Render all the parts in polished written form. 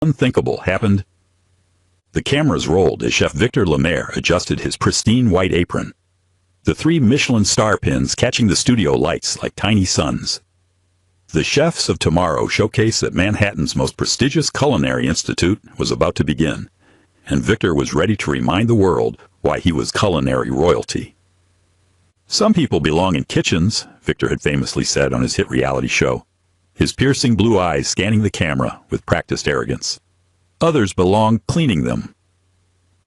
unthinkable happened. The cameras rolled as Chef Victor Lemaire adjusted his pristine white apron, the 3 Michelin star pins catching the studio lights like tiny suns. The Chefs of Tomorrow showcase at Manhattan's most prestigious culinary institute was about to begin, and Victor was ready to remind the world why he was culinary royalty. "Some people belong in kitchens," Victor had famously said on his hit reality show, his piercing blue eyes scanning the camera with practiced arrogance. "Others belong cleaning them."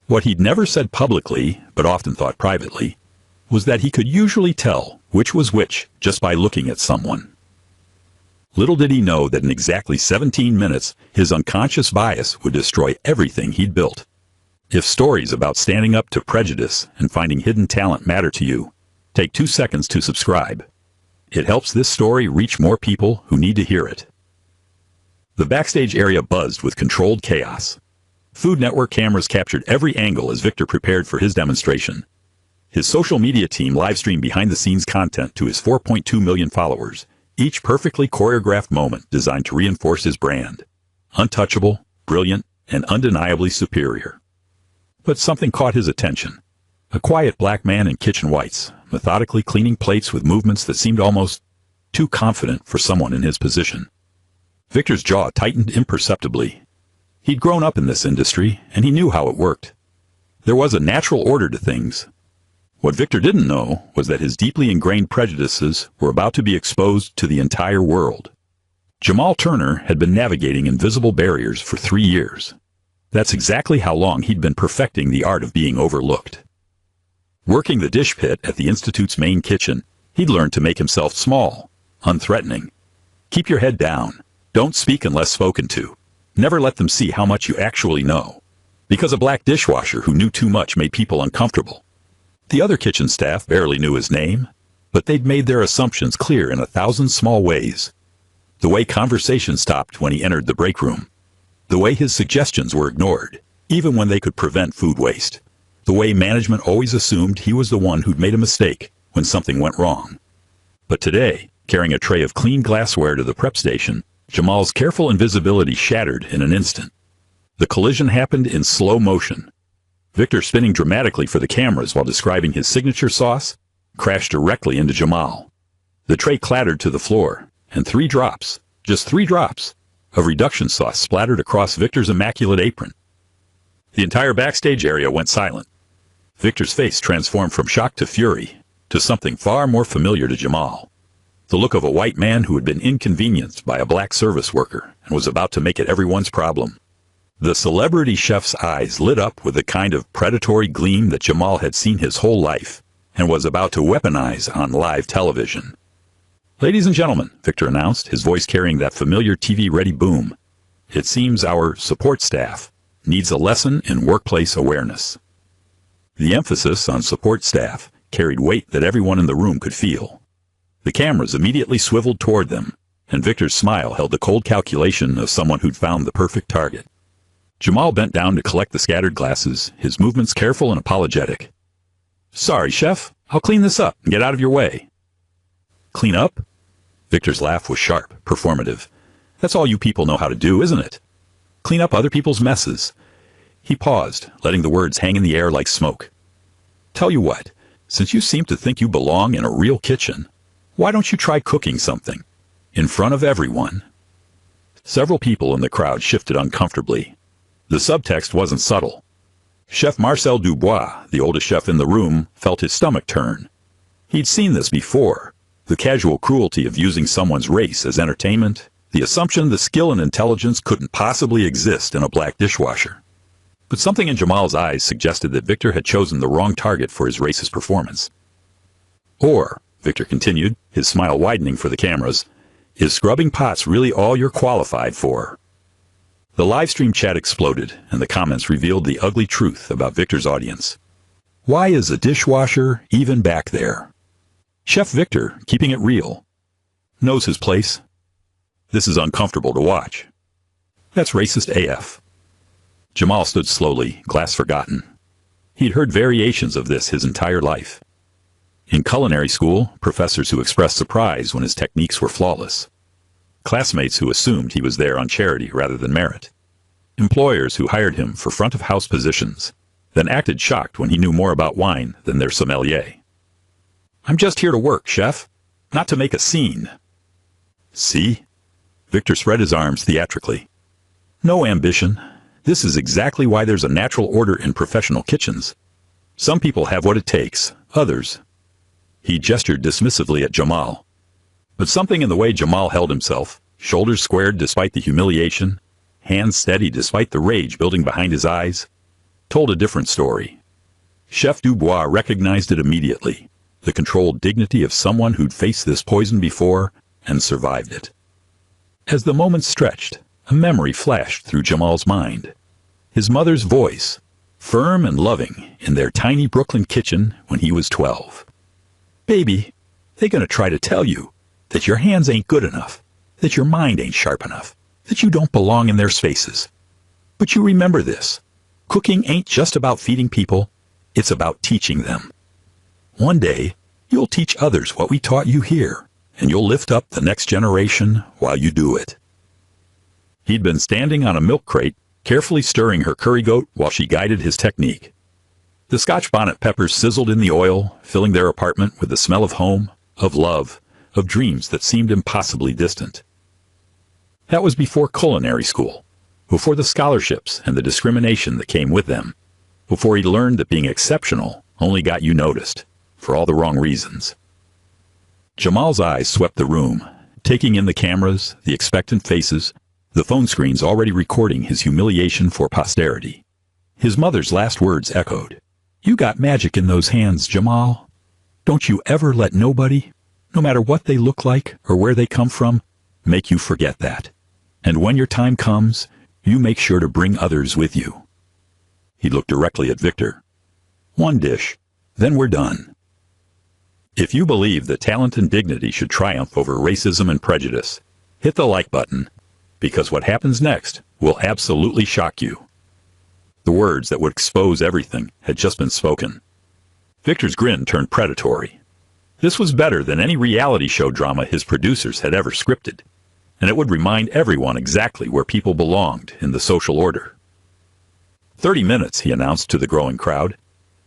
What he'd never said publicly, but often thought privately, was that he could usually tell which was which just by looking at someone. Little did he know that in exactly 17 minutes, his unconscious bias would destroy everything he'd built. If stories about standing up to prejudice and finding hidden talent matter to you, take 2 seconds to subscribe. It helps this story reach more people who need to hear it. The backstage area buzzed with controlled chaos. Food Network cameras captured every angle as Victor prepared for his demonstration. His social media team live-streamed behind-the-scenes content to his 4.2 million followers, each perfectly choreographed moment designed to reinforce his brand. Untouchable, brilliant, and undeniably superior. But something caught his attention. A quiet black man in kitchen whites, methodically cleaning plates with movements that seemed almost too confident for someone in his position. Victor's jaw tightened imperceptibly. He'd grown up in this industry, and he knew how it worked. There was a natural order to things. What Victor didn't know was that his deeply ingrained prejudices were about to be exposed to the entire world. Jamal Turner had been navigating invisible barriers for 3 years. That's exactly how long he'd been perfecting the art of being overlooked. Working the dish pit at the Institute's main kitchen, he'd learned to make himself small, unthreatening. Keep your head down. Don't speak unless spoken to. Never let them see how much you actually know. Because a black dishwasher who knew too much made people uncomfortable. The other kitchen staff barely knew his name, but they'd made their assumptions clear in 1,000 small ways. The way conversation stopped when he entered the break room. The way his suggestions were ignored, even when they could prevent food waste. The way management always assumed he was the one who'd made a mistake when something went wrong. But today, carrying a tray of clean glassware to the prep station, Jamal's careful invisibility shattered in an instant. The collision happened in slow motion. Victor, spinning dramatically for the cameras while describing his signature sauce, crashed directly into Jamal. The tray clattered to the floor, and 3 drops, just 3 drops, of reduction sauce splattered across Victor's immaculate apron. The entire backstage area went silent. Victor's face transformed from shock to fury, to something far more familiar to Jamal. The look of a white man who had been inconvenienced by a black service worker and was about to make it everyone's problem. The celebrity chef's eyes lit up with the kind of predatory gleam that Jamal had seen his whole life and was about to weaponize on live television. "Ladies and gentlemen," Victor announced, his voice carrying that familiar TV-ready boom, "it seems our support staff needs a lesson in workplace awareness." The emphasis on support staff carried weight that everyone in the room could feel. The cameras immediately swiveled toward them, and Victor's smile held the cold calculation of someone who'd found the perfect target. Jamal bent down to collect the scattered glasses, his movements careful and apologetic. "Sorry, chef. I'll clean this up and get out of your way." "Clean up?" Victor's laugh was sharp, performative. "That's all you people know how to do, isn't it? Clean up other people's messes." He paused, letting the words hang in the air like smoke. "Tell you what, since you seem to think you belong in a real kitchen, why don't you try cooking something? In front of everyone." Several people in the crowd shifted uncomfortably. The subtext wasn't subtle. Chef Marcel Dubois, the oldest chef in the room, felt his stomach turn. He'd seen this before. The casual cruelty of using someone's race as entertainment, the assumption that skill and intelligence couldn't possibly exist in a black dishwasher. But something in Jamal's eyes suggested that Victor had chosen the wrong target for his racist performance. "Or," Victor continued, his smile widening for the cameras, "is scrubbing pots really all you're qualified for?" The live stream chat exploded, and the comments revealed the ugly truth about Victor's audience. Why is a dishwasher even back there? Chef Victor, keeping it real, knows his place. This is uncomfortable to watch. That's racist AF. Jamal stood slowly, glass forgotten. He'd heard variations of this his entire life. In culinary school, professors who expressed surprise when his techniques were flawless. Classmates who assumed he was there on charity rather than merit. Employers who hired him for front-of-house positions, then acted shocked when he knew more about wine than their sommelier. "I'm just here to work, chef, not to make a scene." "See?" Victor spread his arms theatrically. "No ambition. This is exactly why there's a natural order in professional kitchens. Some people have what it takes, others." He gestured dismissively at Jamal. But something in the way Jamal held himself, shoulders squared despite the humiliation, hands steady despite the rage building behind his eyes, told a different story. Chef Dubois recognized it immediately, the controlled dignity of someone who'd faced this poison before and survived it. As the moments stretched, a memory flashed through Jamal's mind. His mother's voice, firm and loving, in their tiny Brooklyn kitchen when he was 12. "Baby, they're gonna try to tell you that your hands ain't good enough, that your mind ain't sharp enough, that you don't belong in their spaces. But you remember this. Cooking ain't just about feeding people, it's about teaching them. One day, you'll teach others what we taught you here, and you'll lift up the next generation while you do it." He'd been standing on a milk crate, carefully stirring her curry goat while she guided his technique. The Scotch bonnet peppers sizzled in the oil, filling their apartment with the smell of home, of love, of dreams that seemed impossibly distant. That was before culinary school, before the scholarships and the discrimination that came with them, before he learned that being exceptional only got you noticed, for all the wrong reasons. Jamal's eyes swept the room, taking in the cameras, the expectant faces, the phone screens already recording his humiliation for posterity. His mother's last words echoed, "You got magic in those hands, Jamal. Don't you ever let nobody, no matter what they look like or where they come from, make you forget that. And when your time comes, you make sure to bring others with you." He looked directly at Victor. "One dish, then we're done. If you believe that talent and dignity should triumph over racism and prejudice, hit the like button, because what happens next will absolutely shock you." The words that would expose everything had just been spoken. Victor's grin turned predatory. This was better than any reality show drama his producers had ever scripted, and it would remind everyone exactly where people belonged in the social order. 30 minutes, he announced to the growing crowd.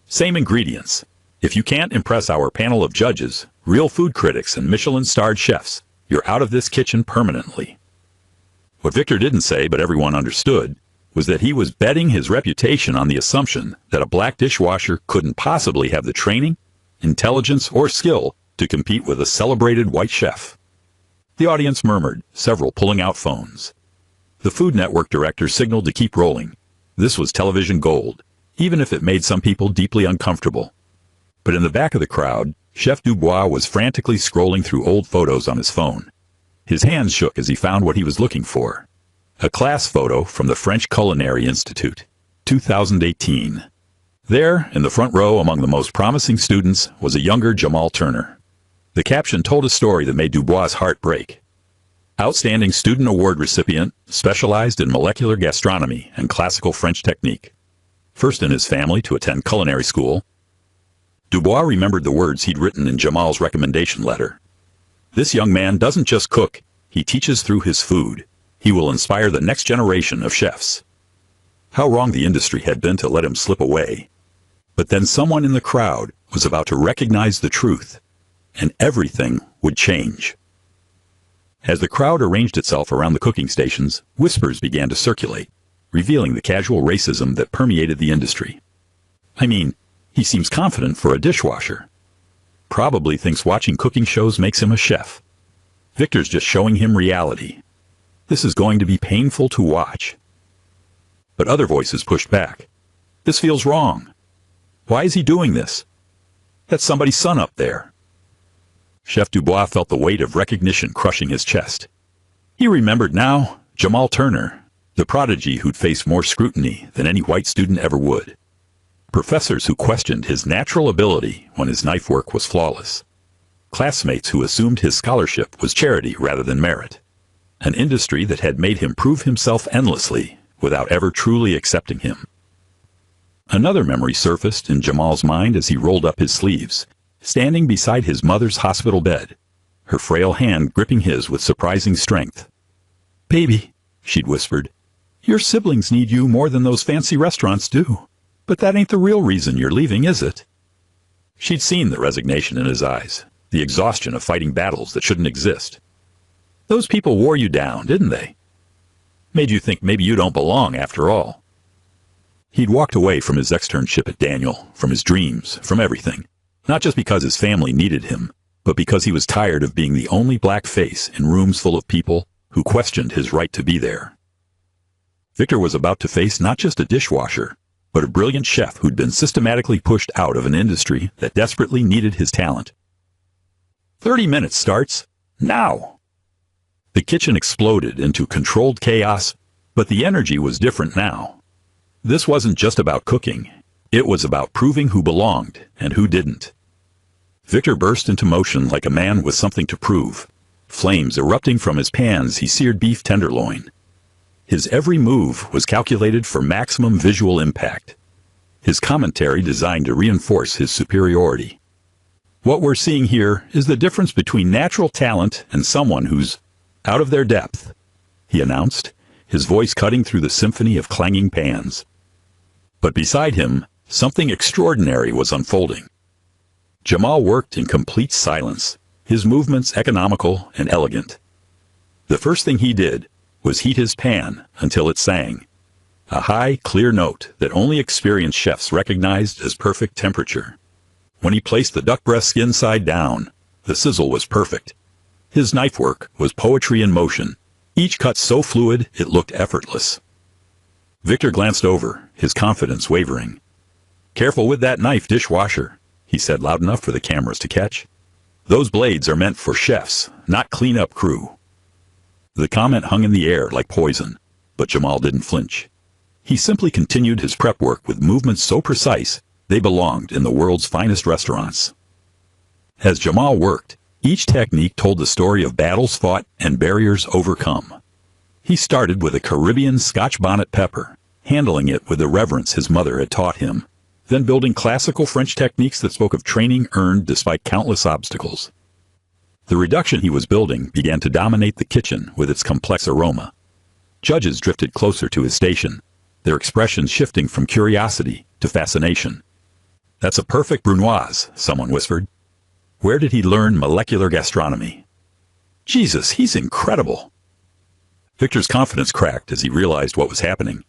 Same ingredients. If you can't impress our panel of judges, real food critics and Michelin-starred chefs, you're out of this kitchen permanently. What Victor didn't say, but everyone understood, was that he was betting his reputation on the assumption that a black dishwasher couldn't possibly have the training, intelligence, or skill to compete with a celebrated white chef. The audience murmured, several pulling out phones. The Food Network director signaled to keep rolling. This was television gold, even if it made some people deeply uncomfortable. But in the back of the crowd, Chef Dubois was frantically scrolling through old photos on his phone. His hands shook as he found what he was looking for. A class photo from the French Culinary Institute, 2018. There, in the front row among the most promising students, was a younger Jamal Turner. The caption told a story that made Dubois' heart break. Outstanding Student Award recipient, specialized in molecular gastronomy and classical French technique. First in his family to attend culinary school, Dubois remembered the words he'd written in Jamal's recommendation letter. "This young man doesn't just cook, he teaches through his food. He will inspire the next generation of chefs." How wrong the industry had been to let him slip away. But then someone in the crowd was about to recognize the truth, and everything would change. As the crowd arranged itself around the cooking stations, whispers began to circulate, revealing the casual racism that permeated the industry. "I mean, he seems confident for a dishwasher. Probably thinks watching cooking shows makes him a chef. Victor's just showing him reality. This is going to be painful to watch." But other voices pushed back. "This feels wrong. Why is he doing this? That's somebody's son up there." Chef Dubois felt the weight of recognition crushing his chest. He remembered now Jamal Turner, the prodigy who'd faced more scrutiny than any white student ever would. Professors who questioned his natural ability when his knife work was flawless. Classmates who assumed his scholarship was charity rather than merit. An industry that had made him prove himself endlessly without ever truly accepting him. Another memory surfaced in Jamal's mind as he rolled up his sleeves, standing beside his mother's hospital bed, her frail hand gripping his with surprising strength. "Baby," she'd whispered, Your siblings need you more than those fancy restaurants do. But that ain't the real reason you're leaving, is it? She'd seen the resignation in his eyes, the exhaustion of fighting battles that shouldn't exist. Those people wore you down, didn't they? Made you think maybe you don't belong after all. He'd walked away from his externship at Daniel, from his dreams, from everything. Not just because his family needed him, but because he was tired of being the only black face in rooms full of people who questioned his right to be there. Victor was about to face not just a dishwasher, but a brilliant chef who'd been systematically pushed out of an industry that desperately needed his talent. 30 minutes starts now. The kitchen exploded into controlled chaos, but the energy was different now. This wasn't just about cooking. It was about proving who belonged and who didn't. Victor burst into motion like a man with something to prove, flames erupting from his pans he seared beef tenderloin. His every move was calculated for maximum visual impact. His commentary designed to reinforce his superiority. What we're seeing here is the difference between natural talent and someone who's out of their depth, he announced, his voice cutting through the symphony of clanging pans. But beside him, something extraordinary was unfolding. Jamal worked in complete silence, his movements economical and elegant. The first thing he did was heat his pan until it sang, a high, clear note that only experienced chefs recognized as perfect temperature. When he placed the duck breast skin side down, the sizzle was perfect. His knife work was poetry in motion, each cut so fluid it looked effortless. Victor glanced over, his confidence wavering. "Careful with that knife, dishwasher," he said loud enough for the cameras to catch. "Those blades are meant for chefs, not cleanup crew." The comment hung in the air like poison, but Jamal didn't flinch. He simply continued his prep work with movements so precise they belonged in the world's finest restaurants. As Jamal worked, each technique told the story of battles fought and barriers overcome. He started with a Caribbean Scotch bonnet pepper, handling it with the reverence his mother had taught him, then building classical French techniques that spoke of training earned despite countless obstacles. The reduction he was building began to dominate the kitchen with its complex aroma. Judges drifted closer to his station, their expressions shifting from curiosity to fascination. "That's a perfect brunoise," someone whispered. "Where did he learn molecular gastronomy?" "Jesus, he's incredible." Victor's confidence cracked as he realized what was happening.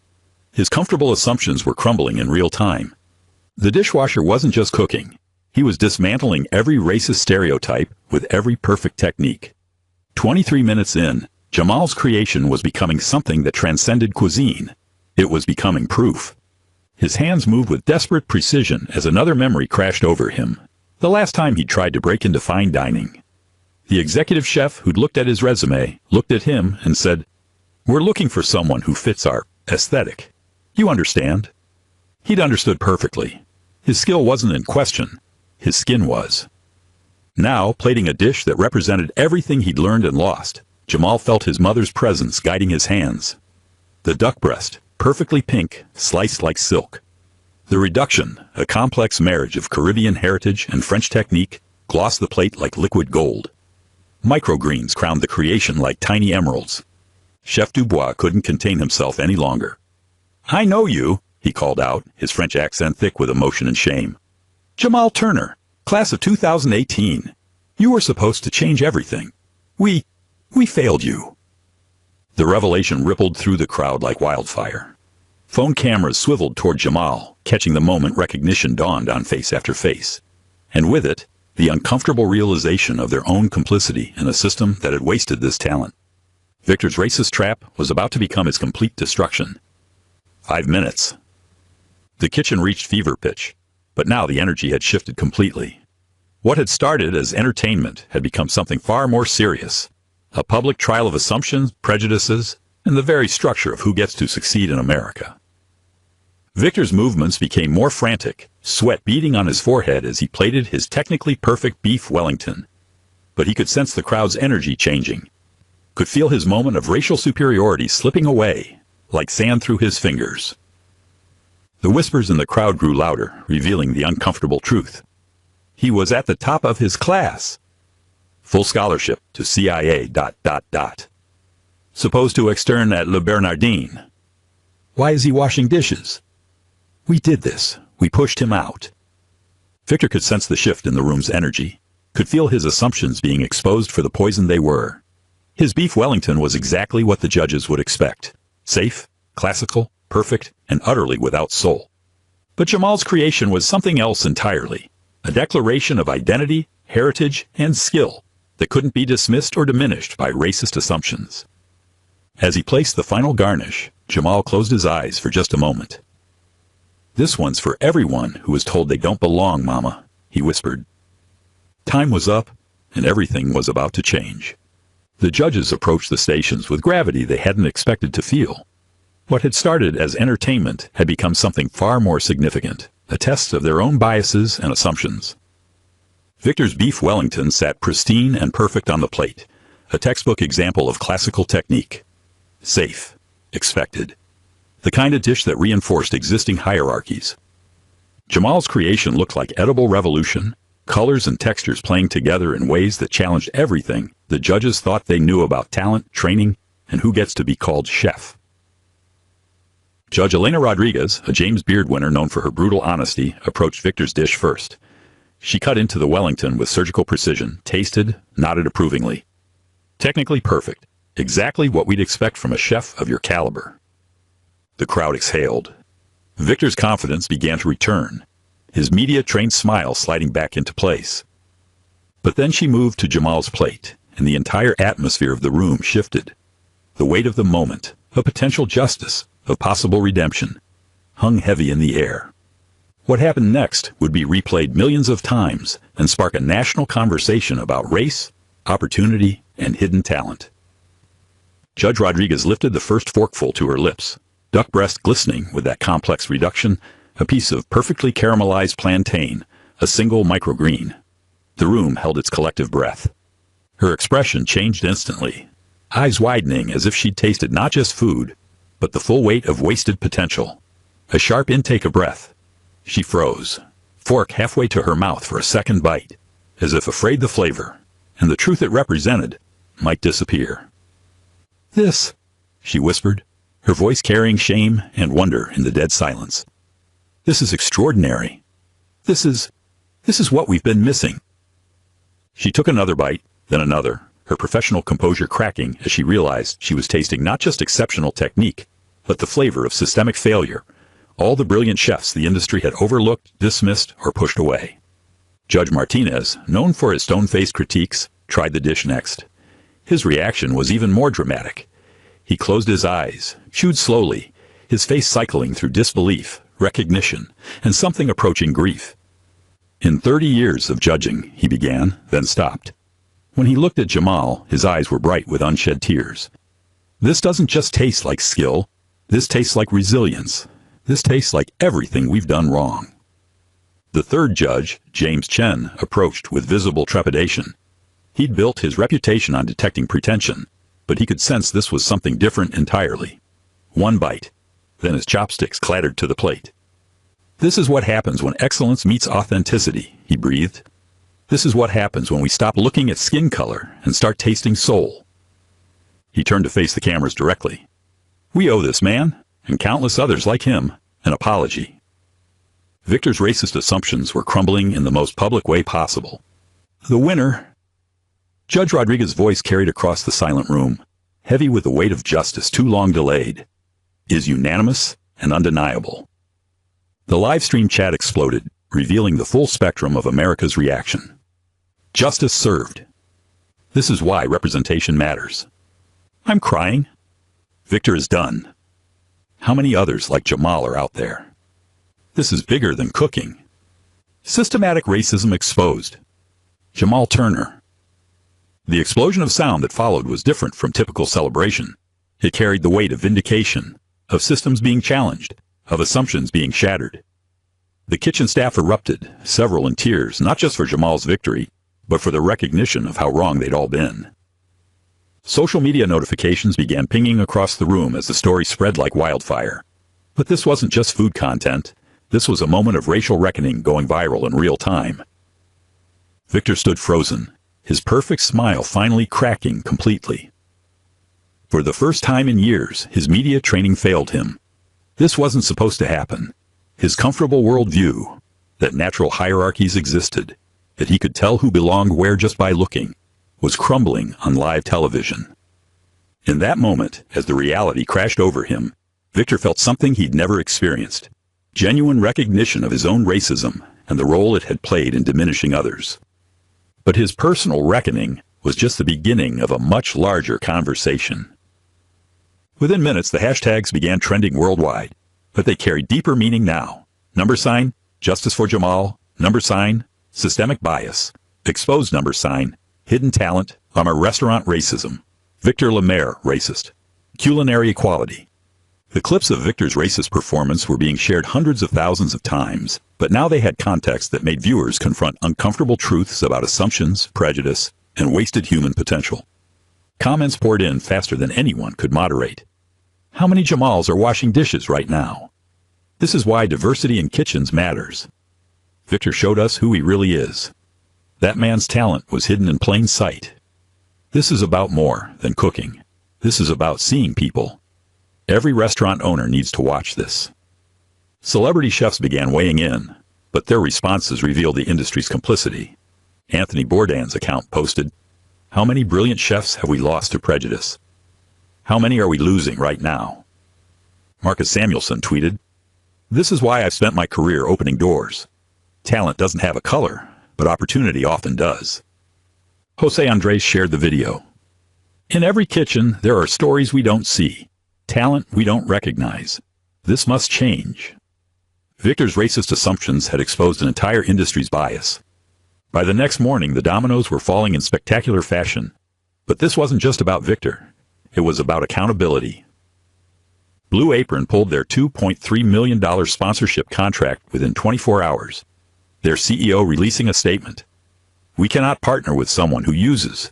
His comfortable assumptions were crumbling in real time. The dishwasher wasn't just cooking. He was dismantling every racist stereotype with every perfect technique. 23 minutes in, Jamal's creation was becoming something that transcended cuisine. It was becoming proof. His hands moved with desperate precision as another memory crashed over him. The last time he tried to break into fine dining. The executive chef who'd looked at his resume looked at him and said, "We're looking for someone who fits our aesthetic. You understand?" He'd understood perfectly. His skill wasn't in question. His skin was. Now, plating a dish that represented everything he'd learned and lost, Jamal felt his mother's presence guiding his hands. The duck breast, perfectly pink, sliced like silk. The reduction, a complex marriage of Caribbean heritage and French technique, glossed the plate like liquid gold. Microgreens crowned the creation like tiny emeralds. Chef Dubois couldn't contain himself any longer. "I know you," he called out, his French accent thick with emotion and shame. "Jamal Turner, class of 2018. You were supposed to change everything. We failed you." The revelation rippled through the crowd like wildfire. Phone cameras swiveled toward Jamal, catching the moment recognition dawned on face after face. And with it, the uncomfortable realization of their own complicity in a system that had wasted this talent. Victor's racist trap was about to become his complete destruction. 5 minutes. The kitchen reached fever pitch, but now the energy had shifted completely. What had started as entertainment had become something far more serious. A public trial of assumptions, prejudices, and the very structure of who gets to succeed in America. Victor's movements became more frantic, sweat beading on his forehead as he plated his technically perfect beef Wellington. But he could sense the crowd's energy changing, could feel his moment of racial superiority slipping away, like sand through his fingers. The whispers in the crowd grew louder, revealing the uncomfortable truth. He was at the top of his class. Full scholarship to CIA... Supposed to extern at Le Bernardin. Why is he washing dishes? We did this. We pushed him out. Victor could sense the shift in the room's energy, could feel his assumptions being exposed for the poison they were. His beef Wellington was exactly what the judges would expect. Safe, classical, perfect, and utterly without soul. But Jamal's creation was something else entirely. A declaration of identity, heritage, and skill that couldn't be dismissed or diminished by racist assumptions. As he placed the final garnish, Jamal closed his eyes for just a moment. "This one's for everyone who was told they don't belong, Mama," he whispered. Time was up, and everything was about to change. The judges approached the stations with gravity they hadn't expected to feel. What had started as entertainment had become something far more significant, a test of their own biases and assumptions. Victor's beef Wellington sat pristine and perfect on the plate, a textbook example of classical technique. Safe, expected, the kind of dish that reinforced existing hierarchies. Jamal's creation looked like edible revolution, colors and textures playing together in ways that challenged everything the judges thought they knew about talent, training, and who gets to be called chef. Judge Elena Rodriguez, a James Beard winner known for her brutal honesty, approached Victor's dish first. She cut into the Wellington with surgical precision, tasted, nodded approvingly. Technically perfect, exactly what we'd expect from a chef of your caliber. The crowd exhaled. Victor's confidence began to return, his media-trained smile sliding back into place. But then she moved to Jamal's plate, and the entire atmosphere of the room shifted. The weight of the moment, of potential justice, of possible redemption, hung heavy in the air. What happened next would be replayed millions of times and spark a national conversation about race, opportunity, and hidden talent. Judge Rodriguez lifted the first forkful to her lips, duck breast glistening with that complex reduction, a piece of perfectly caramelized plantain, a single microgreen. The room held its collective breath. Her expression changed instantly, eyes widening as if she'd tasted not just food, but the full weight of wasted potential. A sharp intake of breath. She froze, fork halfway to her mouth for a second bite, as if afraid the flavor, and the truth it represented, might disappear. "This," she whispered, her voice carrying shame and wonder in the dead silence. "This is extraordinary. This is what we've been missing." She took another bite, then another, her professional composure cracking as she realized she was tasting not just exceptional technique, but the flavor of systemic failure, all the brilliant chefs the industry had overlooked, dismissed, or pushed away. Judge Martinez, known for his stone-faced critiques, tried the dish next. His reaction was even more dramatic. He closed his eyes, chewed slowly, his face cycling through disbelief, recognition, and something approaching grief. "In 30 years of judging," he began, then stopped. When he looked at Jamal, his eyes were bright with unshed tears. "This doesn't just taste like skill. This tastes like resilience. This tastes like everything we've done wrong." The third judge, James Chen, approached with visible trepidation. He'd built his reputation on detecting pretension, but he could sense this was something different entirely. One bite, then his chopsticks clattered to the plate. "This is what happens when excellence meets authenticity," he breathed. "This is what happens when we stop looking at skin color and start tasting soul." He turned to face the cameras directly. "We owe this man, and countless others like him, an apology." Victor's racist assumptions were crumbling in the most public way possible. "The winner," Judge Rodriguez's voice carried across the silent room, heavy with the weight of justice too long delayed, "is unanimous and undeniable." The live stream chat exploded, revealing the full spectrum of America's reaction. Justice served. This is why representation matters. I'm crying. Victor is done. How many others like Jamal are out there? This is bigger than cooking. Systematic racism exposed. Jamal Turner. The explosion of sound that followed was different from typical celebration. It carried the weight of vindication, of systems being challenged, of assumptions being shattered. The kitchen staff erupted, several in tears, not just for Jamal's victory, but for the recognition of how wrong they'd all been. Social media notifications began pinging across the room as the story spread like wildfire. But this wasn't just food content. This was a moment of racial reckoning going viral in real time. Victor stood frozen, his perfect smile finally cracking completely. For the first time in years, his media training failed him. This wasn't supposed to happen. His comfortable worldview, that natural hierarchies existed, that he could tell who belonged where just by looking, was crumbling on live television. In that moment, as the reality crashed over him, Victor felt something he'd never experienced: genuine recognition of his own racism and the role it had played in diminishing others. But his personal reckoning was just the beginning of a much larger conversation. Within minutes, the hashtags began trending worldwide, but they carried deeper meaning now. $, justice for Jamal, $, systemic bias, exposed $, hidden talent, restaurant racism, Victor Lemaire racist, culinary equality. The clips of Victor's racist performance were being shared hundreds of thousands of times, but now they had context that made viewers confront uncomfortable truths about assumptions, prejudice, and wasted human potential. Comments poured in faster than anyone could moderate. How many Jamals are washing dishes right now? This is why diversity in kitchens matters. Victor showed us who he really is. That man's talent was hidden in plain sight. This is about more than cooking. This is about seeing people. Every restaurant owner needs to watch this. Celebrity chefs began weighing in, but their responses revealed the industry's complicity. Anthony Bourdain's account posted, "How many brilliant chefs have we lost to prejudice? How many are we losing right now?" Marcus Samuelsson tweeted, "This is why I've spent my career opening doors. Talent doesn't have a color, but opportunity often does." Jose Andres shared the video. "In every kitchen, there are stories we don't see, talent we don't recognize. This must change." Victor's racist assumptions had exposed an entire industry's bias. By the next morning, the dominoes were falling in spectacular fashion. But this wasn't just about Victor. It was about accountability. Blue Apron pulled their $2.3 million sponsorship contract within 24 hours. Their CEO releasing a statement: "We cannot partner with someone who uses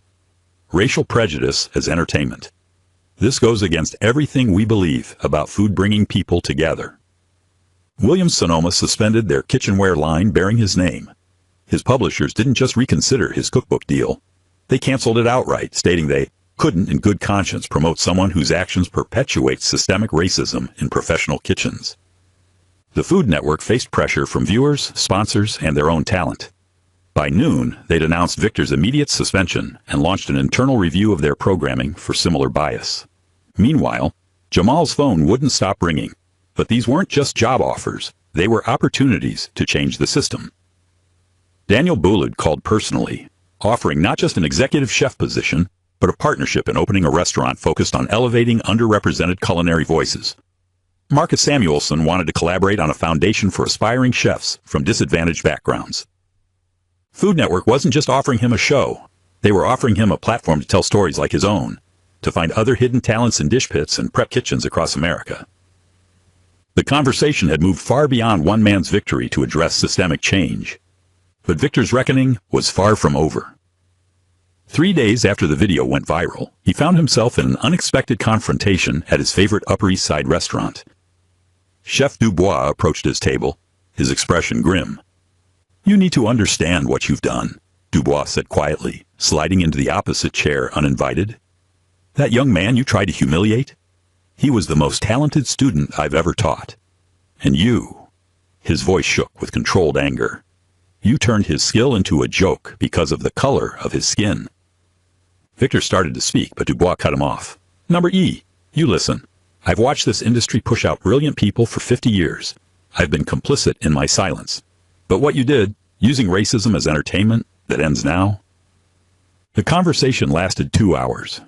racial prejudice as entertainment. This goes against everything we believe about food bringing people together." Williams-Sonoma suspended their kitchenware line bearing his name. His publishers didn't just reconsider his cookbook deal. They canceled it outright, stating they couldn't in good conscience promote someone whose actions perpetuate systemic racism in professional kitchens. The Food Network faced pressure from viewers, sponsors, and their own talent. By noon, they'd announced Victor's immediate suspension and launched an internal review of their programming for similar bias. Meanwhile, Jamal's phone wouldn't stop ringing. But these weren't just job offers. They were opportunities to change the system. Daniel Boulud called personally, offering not just an executive chef position, but a partnership in opening a restaurant focused on elevating underrepresented culinary voices. Marcus Samuelsson wanted to collaborate on a foundation for aspiring chefs from disadvantaged backgrounds. Food Network wasn't just offering him a show. They were offering him a platform to tell stories like his own, to find other hidden talents in dish pits and prep kitchens across America. The conversation had moved far beyond one man's victory to address systemic change. But Victor's reckoning was far from over. 3 days after the video went viral, he found himself in an unexpected confrontation at his favorite Upper East Side restaurant. Chef Dubois approached his table, his expression grim. "You need to understand what you've done," Dubois said quietly, sliding into the opposite chair uninvited. "That young man you tried to humiliate? He was the most talented student I've ever taught. And you," his voice shook with controlled anger, "you turned his skill into a joke because of the color of his skin." Victor started to speak, but Dubois cut him off. "Number E, you listen. I've watched this industry push out brilliant people for 50 years. I've been complicit in my silence. But what you did, using racism as entertainment, that ends now." The conversation lasted 2 hours.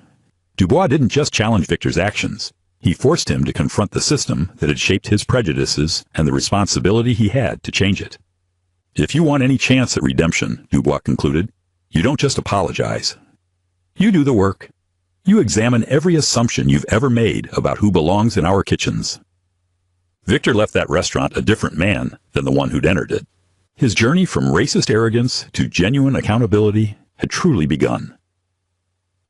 Dubois didn't just challenge Victor's actions. He forced him to confront the system that had shaped his prejudices and the responsibility he had to change it. "If you want any chance at redemption," Dubois concluded, "you don't just apologize. You do the work. You examine every assumption you've ever made about who belongs in our kitchens." Victor left that restaurant a different man than the one who'd entered it. His journey from racist arrogance to genuine accountability had truly begun.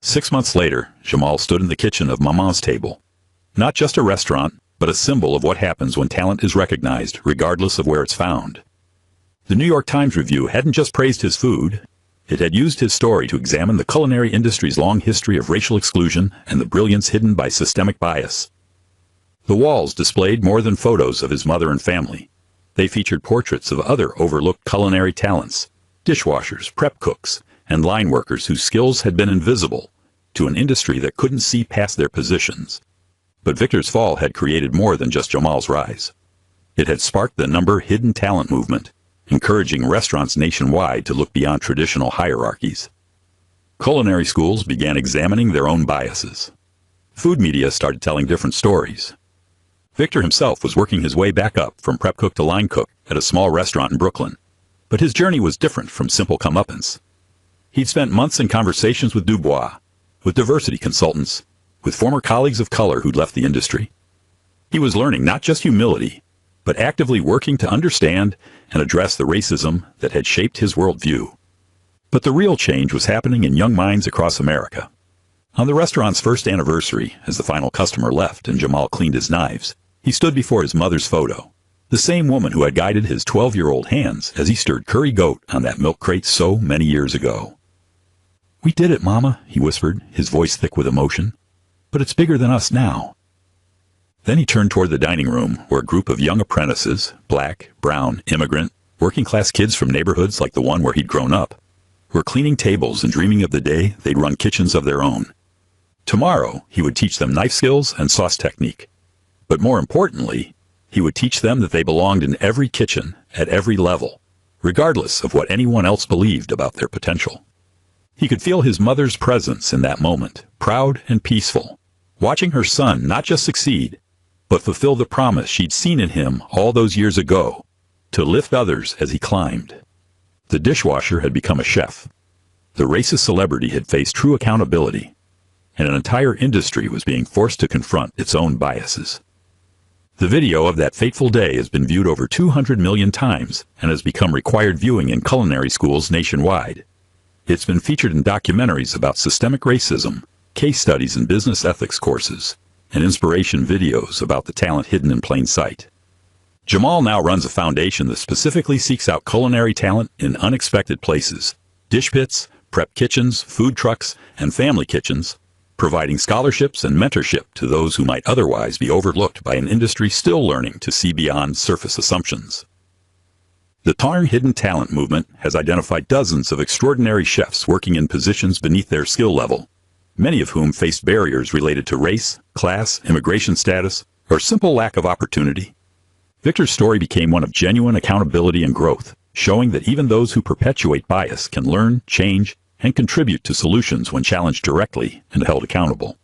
6 months later, Jamal stood in the kitchen of Maman's Table. Not just a restaurant, but a symbol of what happens when talent is recognized, regardless of where it's found. The New York Times review hadn't just praised his food. It had used his story to examine the culinary industry's long history of racial exclusion and the brilliance hidden by systemic bias. The walls displayed more than photos of his mother and family. They featured portraits of other overlooked culinary talents, dishwashers, prep cooks, and line workers whose skills had been invisible to an industry that couldn't see past their positions. But Victor's fall had created more than just Jamal's rise. It had sparked the number hidden talent movement, encouraging restaurants nationwide to look beyond traditional hierarchies. Culinary schools began examining their own biases. Food media started telling different stories. Victor himself was working his way back up from prep cook to line cook at a small restaurant in Brooklyn. But his journey was different from simple comeuppance. He'd spent months in conversations with Dubois, with diversity consultants, with former colleagues of color who'd left the industry. He was learning not just humility, but actively working to understand and address the racism that had shaped his worldview. But the real change was happening in young minds across America. On the restaurant's first anniversary, as the final customer left and Jamal cleaned his knives, he stood before his mother's photo, the same woman who had guided his 12-year-old hands as he stirred curry goat on that milk crate so many years ago. "We did it, Mama," he whispered, his voice thick with emotion. "But it's bigger than us now." Then he turned toward the dining room, where a group of young apprentices, black, brown, immigrant, working-class kids from neighborhoods like the one where he'd grown up, were cleaning tables and dreaming of the day they'd run kitchens of their own. Tomorrow, he would teach them knife skills and sauce technique. But more importantly, he would teach them that they belonged in every kitchen, at every level, regardless of what anyone else believed about their potential. He could feel his mother's presence in that moment, proud and peaceful, watching her son not just succeed, but fulfill the promise she'd seen in him all those years ago, to lift others as he climbed. The dishwasher had become a chef. The racist celebrity had faced true accountability, and an entire industry was being forced to confront its own biases. The video of that fateful day has been viewed over 200 million times and has become required viewing in culinary schools nationwide. It's been featured in documentaries about systemic racism, case studies in business ethics courses, and inspiration videos about the talent hidden in plain sight. Jamal now runs a foundation that specifically seeks out culinary talent in unexpected places: dish pits, prep kitchens, food trucks, and family kitchens, providing scholarships and mentorship to those who might otherwise be overlooked by an industry still learning to see beyond surface assumptions. The Tarn Hidden Talent movement has identified dozens of extraordinary chefs working in positions beneath their skill level, many of whom faced barriers related to race, class, immigration status, or simple lack of opportunity. Victor's story became one of genuine accountability and growth, showing that even those who perpetuate bias can learn, change, and contribute to solutions when challenged directly and held accountable.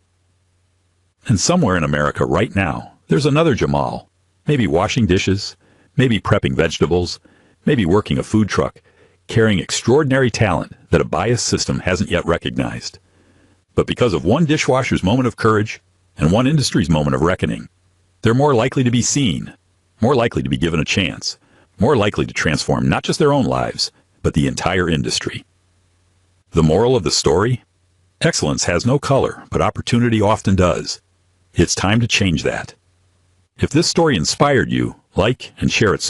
And somewhere in America right now, there's another Jamal, maybe washing dishes, maybe prepping vegetables, maybe working a food truck, carrying extraordinary talent that a biased system hasn't yet recognized. But because of one dishwasher's moment of courage and one industry's moment of reckoning, they're more likely to be seen, more likely to be given a chance, more likely to transform not just their own lives, but the entire industry. The moral of the story? Excellence has no color, but opportunity often does. It's time to change that. If this story inspired you, like and share it so